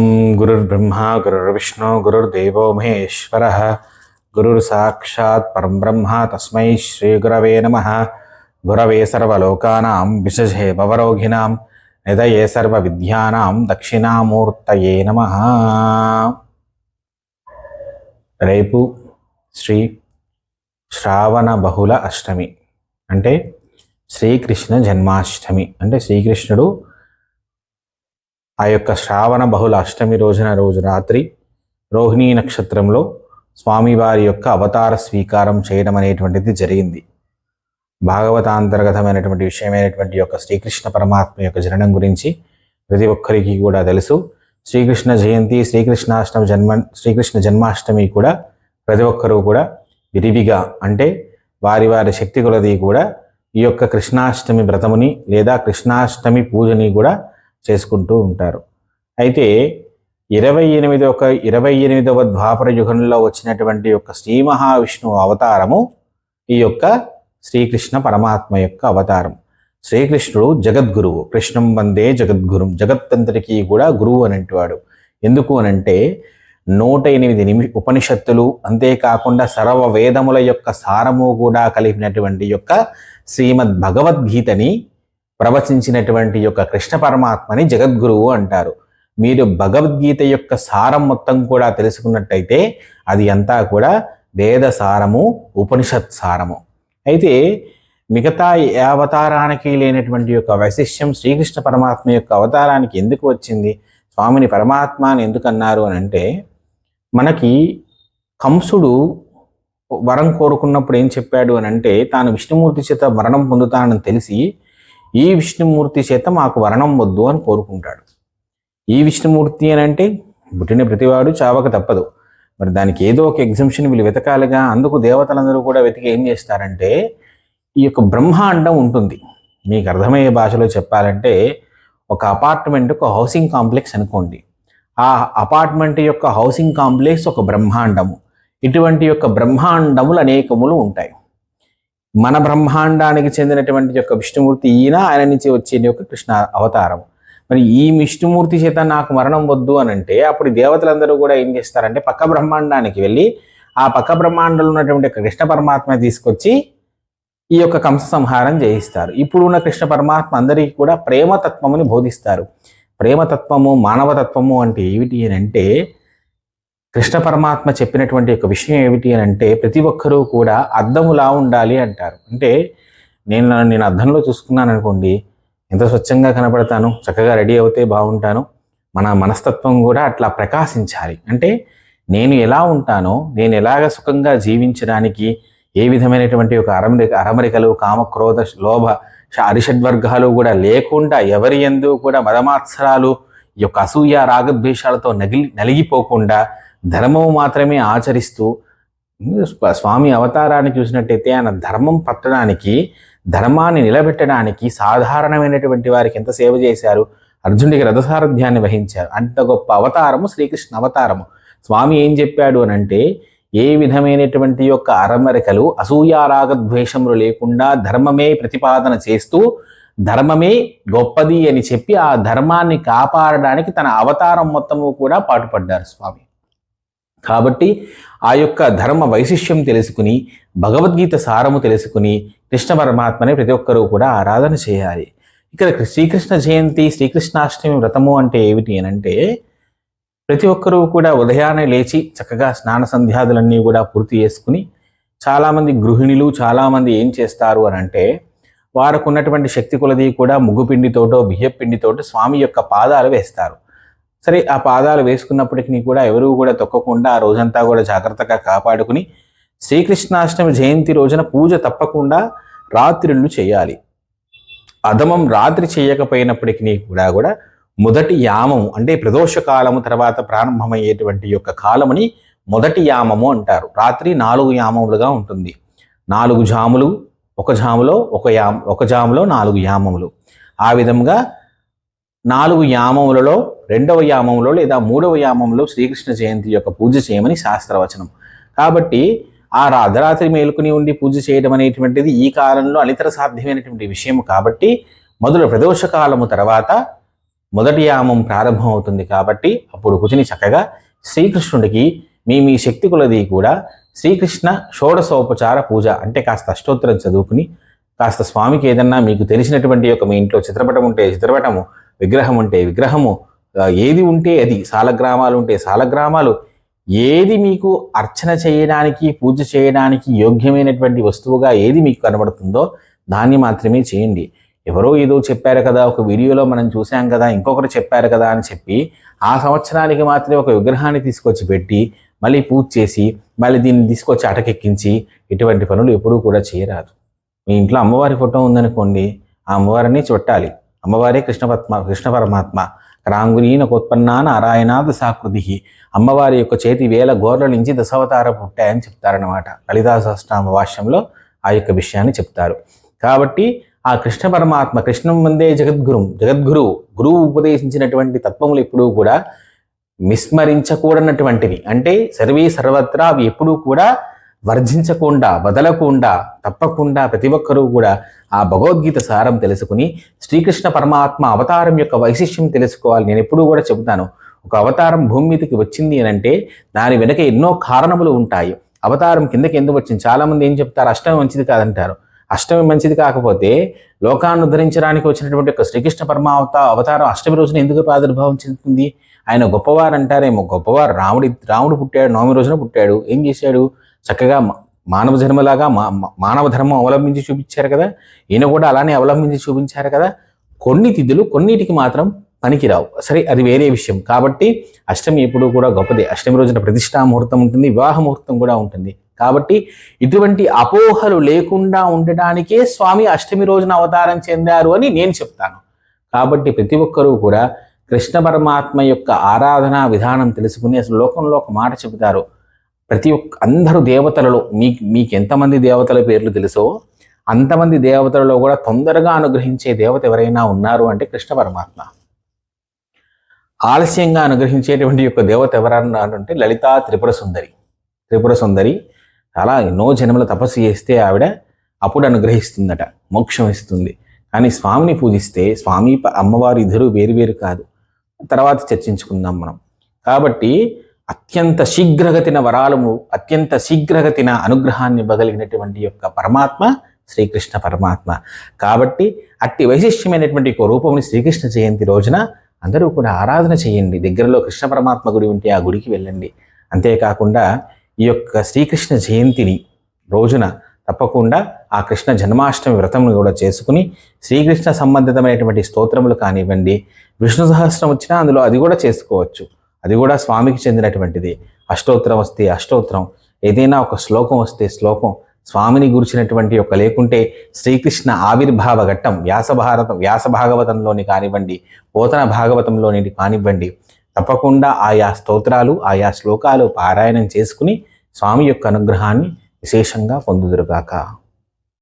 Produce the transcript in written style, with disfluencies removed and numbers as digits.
ఓం గురుర్బ్రహ్మ గురుర్విష్ణు గురుర్దేవో మహేశ్వరః గురుర్సాక్షాత్ పరం బ్రహ్మ తస్మై శ్రీ గురవే నమః. గురవే సర్వలోకానాం విషజే భవరోగిణాం నిధయే సర్వ విద్యానాం దక్షిణామూర్తయే నమః. రేపు శ్రీ శ్రావణ బహుళ అష్టమి అంటే శ్రీకృష్ణ జన్మాష్టమి. అంటే శ్రీకృష్ణుడు ఆ యొక్క శ్రావణ బహుళ అష్టమి రోజు రాత్రి రోహిణీ నక్షత్రంలో స్వామివారి యొక్క అవతార స్వీకారం చేయడం అనేటువంటిది జరిగింది. భాగవతాంతర్గతమైనటువంటి విషయమైనటువంటి యొక్క శ్రీకృష్ణ పరమాత్మ యొక్క జననం గురించి ప్రతి ఒక్కరికి కూడా తెలుసు. శ్రీకృష్ణ జయంతి, శ్రీకృష్ణ జన్మాష్టమి కూడా ప్రతి ఒక్కరూ కూడా విరివిగా అంటే వారి వారి శక్తి కొలది కూడా ఈ యొక్క కృష్ణాష్టమి వ్రతముని లేదా కృష్ణాష్టమి పూజని కూడా చేసుకుంటూ ఉంటారు. అయితే 28వ ద్వాపర యుగంలో వచ్చినటువంటి యొక్క శ్రీ మహావిష్ణువు అవతారము ఈ యొక్క శ్రీకృష్ణ పరమాత్మ యొక్క అవతారం. శ్రీకృష్ణుడు జగద్గురువు, కృష్ణం వందే జగద్గురు, జగత్తంతటికీ కూడా గురువు అనేటివాడు. ఎందుకు అనంటే 108 ఉపనిషత్తులు, అంతేకాకుండా సర్వ వేదముల యొక్క సారము కూడా కలిపినటువంటి యొక్క శ్రీమద్ భగవద్గీతని ప్రవచించినటువంటి యొక్క కృష్ణ పరమాత్మని జగద్గురువు అంటారు. మీరు భగవద్గీత యొక్క సారం మొత్తం కూడా తెలుసుకున్నట్టయితే అది అంతా కూడా వేద సారము, ఉపనిషత్ సారము. అయితే మిగతా ఏ అవతారానికి లేనటువంటి యొక్క వైశిష్యం శ్రీకృష్ణ పరమాత్మ యొక్క అవతారానికి ఎందుకు వచ్చింది? స్వామిని పరమాత్మ అని ఎందుకు అన్నారు అని అంటే, మనకి కంసుడు వరం కోరుకున్నప్పుడు ఏం చెప్పాడు అని అంటే, తాను విష్ణుమూర్తి చేత మరణం పొందుతానని తెలిసి ఈ విష్ణుమూర్తి చేత మాకు వరణం వద్దు అని కోరుకుంటాడు. ఈ విష్ణుమూర్తి అని అంటే పుట్టిన ప్రతివాడు చావక తప్పదు. మరి దానికి ఏదో ఒక ఎగ్జంప్షన్ వీళ్ళు వెతకాలిగా. అందుకు దేవతలందరూ కూడా వెతికి ఏం చేస్తారంటే, ఈ యొక్క బ్రహ్మాండం ఉంటుంది. మీకు అర్థమయ్యే భాషలో చెప్పాలంటే, ఒక అపార్ట్మెంట్, ఒక హౌసింగ్ కాంప్లెక్స్ అనుకోండి. ఆ అపార్ట్మెంట్ యొక్క హౌసింగ్ కాంప్లెక్స్ ఒక బ్రహ్మాండము. ఇటువంటి యొక్క బ్రహ్మాండములు అనేకములు ఉంటాయి. మన బ్రహ్మాండానికి చెందినటువంటి యొక్క విష్ణుమూర్తి ఈయన, ఆయన నుంచి వచ్చే యొక్క కృష్ణ అవతారం. మరి ఈ విష్ణుమూర్తి చేత నాకు మరణం వద్దు అని అంటే, అప్పుడు దేవతలందరూ కూడా ఏం చేస్తారంటే పక్క బ్రహ్మాండానికి వెళ్ళి ఆ పక్క బ్రహ్మాండంలో ఉన్నటువంటి కృష్ణ పరమాత్మ తీసుకొచ్చి ఈ యొక్క కంస సంహారం చేయిస్తారు. ఇప్పుడు ఉన్న కృష్ణ పరమాత్మ అందరికీ కూడా ప్రేమతత్వముని బోధిస్తారు. ప్రేమతత్వము, మానవతత్వము అంటే ఏమిటి అని అంటే, కృష్ణ పరమాత్మ చెప్పినటువంటి యొక్క విషయం ఏమిటి అని అంటే, ప్రతి ఒక్కరూ కూడా అద్దములా ఉండాలి అంటారు. అంటే నేను అద్దంలో చూసుకున్నాను అనుకోండి, ఎంత స్వచ్ఛంగా కనపడతాను, చక్కగా రెడీ అవుతే బాగుంటాను. మన మనస్తత్వం కూడా అట్లా ప్రకాశించాలి. అంటే నేను ఎలా ఉంటానో, నేను ఎలాగ సుఖంగా జీవించడానికి ఏ విధమైనటువంటి ఒక అరమరికలు, కామక్రోధ లోభ అరిషడ్వర్గాలు కూడా లేకుండా, ఎవరి యందు కూడా మదమాత్సరాలు, ఈ యొక్క అసూయ రాగద్వేషాలతో నలిగిపోకుండా ధర్మము మాత్రమే ఆచరిస్తూ, స్వామి అవతారాన్ని చూసినట్టయితే ఆయన ధర్మం పట్టడానికి, ధర్మాన్ని నిలబెట్టడానికి సాధారణమైనటువంటి వారికి ఎంత సేవ చేశారు. అర్జునుడికి రథసారథ్యాన్ని వహించారు. అంత గొప్ప అవతారము శ్రీకృష్ణ అవతారము. స్వామి ఏం చెప్పాడు అని అంటే, ఏ విధమైనటువంటి యొక్క అరమరికలు, అసూయారాగద్వేషములు లేకుండా ధర్మమే ప్రతిపాదన చేస్తూ ధర్మమే గొప్పది అని చెప్పి ఆ ధర్మాన్ని కాపాడడానికి తన అవతారం మొత్తము కూడా పాటుపడ్డారు స్వామి. కాబట్టి ఆ యొక్క ధర్మ వైశిష్యం తెలుసుకుని, భగవద్గీత సారము తెలుసుకుని కృష్ణ పరమాత్మని ప్రతి ఒక్కరూ కూడా ఆరాధన చేయాలి. ఇక్కడ శ్రీకృష్ణ జయంతి, శ్రీకృష్ణాష్టమి వ్రతము అంటే ఏమిటి అని అంటే, ప్రతి ఒక్కరూ కూడా ఉదయాన్నే లేచి చక్కగా స్నాన సంధ్యాదులన్నీ కూడా పూర్తి చేసుకుని, చాలామంది గృహిణులు చాలామంది ఏం చేస్తారు అని అంటే, వారికి ఉన్నటువంటి శక్తి కొలది కూడా ముగ్గు పిండితోటో బియ్య పిండితోటో స్వామి యొక్క పాదాలు వేస్తారు. సరే, ఆ పాదాలు వేసుకున్నప్పటికీ కూడా ఎవరూ కూడా తొక్కకుండా ఆ రోజంతా కూడా జాగ్రత్తగా కాపాడుకుని, శ్రీకృష్ణాష్టమి జయంతి రోజున పూజ తప్పకుండా రాత్రిళ్ళు చేయాలి. అధమం రాత్రి చేయకపోయినప్పటికీ కూడా మొదటి యామము అంటే ప్రదోష కాలము తర్వాత ప్రారంభమయ్యేటువంటి యొక్క కాలముని మొదటి యామము అంటారు. రాత్రి 4 యామములుగా ఉంటుంది. 4 జాములు, ఒక జాములో ఒక జాములో 4 యామములు. ఆ విధంగా 4 యామములలో 2వ యామంలో లేదా 3వ యామంలో శ్రీకృష్ణ జయంతి యొక్క పూజ చేయమని శాస్త్రవచనం. కాబట్టి ఆ అర్ధరాత్రి మేలుకుని ఉండి పూజ చేయడం అనేటువంటిది ఈ కాలంలో అనితర సాధ్యమైనటువంటి విషయం. కాబట్టి మొదలు ప్రదోష కాలము తర్వాత మొదటి యామం ప్రారంభం అవుతుంది. కాబట్టి అప్పుడు కూర్చుని చక్కగా శ్రీకృష్ణుడికి మీ శక్తి కొలది కూడా శ్రీకృష్ణ షోడశోపచార పూజ అంటే కాస్త అష్టోత్తరం చదువుకుని, కాస్త స్వామికి ఏదన్నా మీకు తెలిసినటువంటి మీ ఇంట్లో చిత్రపటం ఉంటే చిత్రపటము, విగ్రహం ఉంటే విగ్రహము, ఏది ఉంటే అది, సాలగ్రామాలు ఉంటే సాలగ్రామాలు, ఏది మీకు అర్చన చేయడానికి పూజ చేయడానికి యోగ్యమైనటువంటి వస్తువుగా ఏది మీకు కనబడుతుందో దాన్ని మాత్రమే చేయండి. ఎవరో ఏదో చెప్పారు కదా, ఒక వీడియోలో మనం చూసాం కదా, ఇంకొకరు చెప్పారు కదా అని చెప్పి ఆ సంవత్సరానికి మాత్రమే ఒక విగ్రహాన్ని తీసుకొచ్చి పెట్టి మళ్ళీ పూజ చేసి మళ్ళీ దీన్ని తీసుకొచ్చి అటకెక్కించి ఇటువంటి పనులు ఎప్పుడూ కూడా చేయరాదు. మీ ఇంట్లో అమ్మవారి ఫోటో ఉందనుకోండి, ఆ అమ్మవారిని చుట్టాలి. అమ్మవారే కృష్ణ పరమాత్మ. రాంగురీన కొత్పన్నా నారాయణాద సాకృతి. అమ్మవారి యొక్క చేతి వేల గోర్ల నుంచి దశావతార పుట్టాయని చెప్తారనమాట. లలితా సహస్రనామ భాష్యంలో ఆ యొక్క విషయాన్ని చెప్తారు. కాబట్టి ఆ కృష్ణ పరమాత్మ కృష్ణం వందే జగద్గురువు గురువు ఉపదేశించినటువంటి తత్వములు ఎప్పుడూ కూడా విస్మరించకూడనటువంటివి. అంటే సర్వత్రా అవి ఎప్పుడూ కూడా వర్జించకుండా, వదలకుండా, తప్పకుండా ప్రతి ఒక్కరూ కూడా ఆ భగవద్గీత సారం తెలుసుకుని శ్రీకృష్ణ పరమాత్మ అవతారం యొక్క వైశిష్ట్యం తెలుసుకోవాలి. నేను ఎప్పుడూ కూడా చెబుతాను, ఒక అవతారం భూమి మీదకి వచ్చింది అని అంటే దాని వెనక ఎన్నో కారణములు ఉంటాయి. అవతారం కిందకి ఎందుకు వచ్చింది? చాలామంది ఏం చెప్తారు, అష్టమి మంచిది కాదంటారు. అష్టమి మంచిది కాకపోతే లోకాన్ని ఉద్ధరించడానికి వచ్చినటువంటి ఒక శ్రీకృష్ణ అవతారం అష్టమి రోజున ఎందుకు ప్రాదుర్భావం చెందుతుంది? ఆయన గొప్పవారు అంటారేమో, గొప్పవారు రాముడు పుట్టాడు, నవమి రోజున పుట్టాడు. ఏం చేశాడు? చక్కగా మానవ జన్మలాగా మానవ ధర్మం అవలంబించి చూపించారు కదా, ఈయన కూడా అలానే అవలంబించి చూపించారు కదా. కొన్ని తిథులు కొన్నిటికి మాత్రం పనికిరావు, సరే అది వేరే విషయం. కాబట్టి అష్టమి ఎప్పుడూ కూడా గొప్పదే. అష్టమి రోజున ప్రతిష్టా ముహూర్తం ఉంటుంది, వివాహ ముహూర్తం కూడా ఉంటుంది. కాబట్టి ఇటువంటి అపోహలు లేకుండా ఉండడానికే స్వామి అష్టమి రోజున అవతారం చెందారు అని నేను చెప్తాను. కాబట్టి ప్రతి ఒక్కరూ కూడా కృష్ణ పరమాత్మ యొక్క ఆరాధనా విధానం తెలుసుకుని, అసలు లోకంలో ఒక మాట చెబుతారు, అందరూ దేవతలలో మీకు ఎంతమంది దేవతల పేర్లు తెలుసో అంతమంది దేవతలలో కూడా తొందరగా అనుగ్రహించే దేవత ఎవరైనా ఉన్నారు అంటే కృష్ణ పరమాత్మ. ఆలస్యంగా అనుగ్రహించేటువంటి యొక్క దేవత ఎవరన్నా అంటే లలితా త్రిపుర సుందరి చాలా ఎన్నో జన్మల తపస్సు చేస్తే ఆవిడ అప్పుడు అనుగ్రహిస్తుందట, మోక్షం ఇస్తుంది. కానీ స్వామిని పూజిస్తే స్వామి అమ్మవారు ఇద్దరు వేరు కాదు. తర్వాత చర్చించుకుందాం మనం. కాబట్టి అత్యంత శీఘ్రగతిన వరాలము, అత్యంత శీఘ్రగతిన అనుగ్రహాన్ని ఇవ్వగలిగినటువంటి యొక్క పరమాత్మ శ్రీకృష్ణ పరమాత్మ. కాబట్టి అట్టి వైశిష్ట్యమైనటువంటి ఒక రూపముని శ్రీకృష్ణ జయంతి రోజున అందరూ కూడా ఆరాధన చేయండి. దగ్గరలో కృష్ణ పరమాత్మ గుడి ఉంటే ఆ గుడికి వెళ్ళండి. అంతేకాకుండా ఈ యొక్క శ్రీకృష్ణ జయంతిని రోజున తప్పకుండా ఆ కృష్ణ జన్మాష్టమి వ్రతమును కూడా చేసుకుని శ్రీకృష్ణ సంబంధితమైనటువంటి స్తోత్రములు కానివ్వండి, విష్ణు సహస్రం వచ్చినా అందులో అది కూడా చేసుకోవచ్చు. అది కూడా స్వామికి చెందినటువంటిది. అష్టోత్తరం వస్తే అష్టోత్తరం, ఏదైనా ఒక శ్లోకం వస్తే శ్లోకం, స్వామిని గురించినటువంటి ఒక లేకుంటే శ్రీకృష్ణ ఆవిర్భావ ఘట్టం వ్యాస భాగవతంలోని కానివ్వండి, పోతన భాగవతంలోని కానివ్వండి, తప్పకుండా ఆయా స్తోత్రాలు ఆయా శ్లోకాలు పారాయణం చేసుకుని స్వామి యొక్క అనుగ్రహాన్ని విశేషంగా పొందుదురుగాక.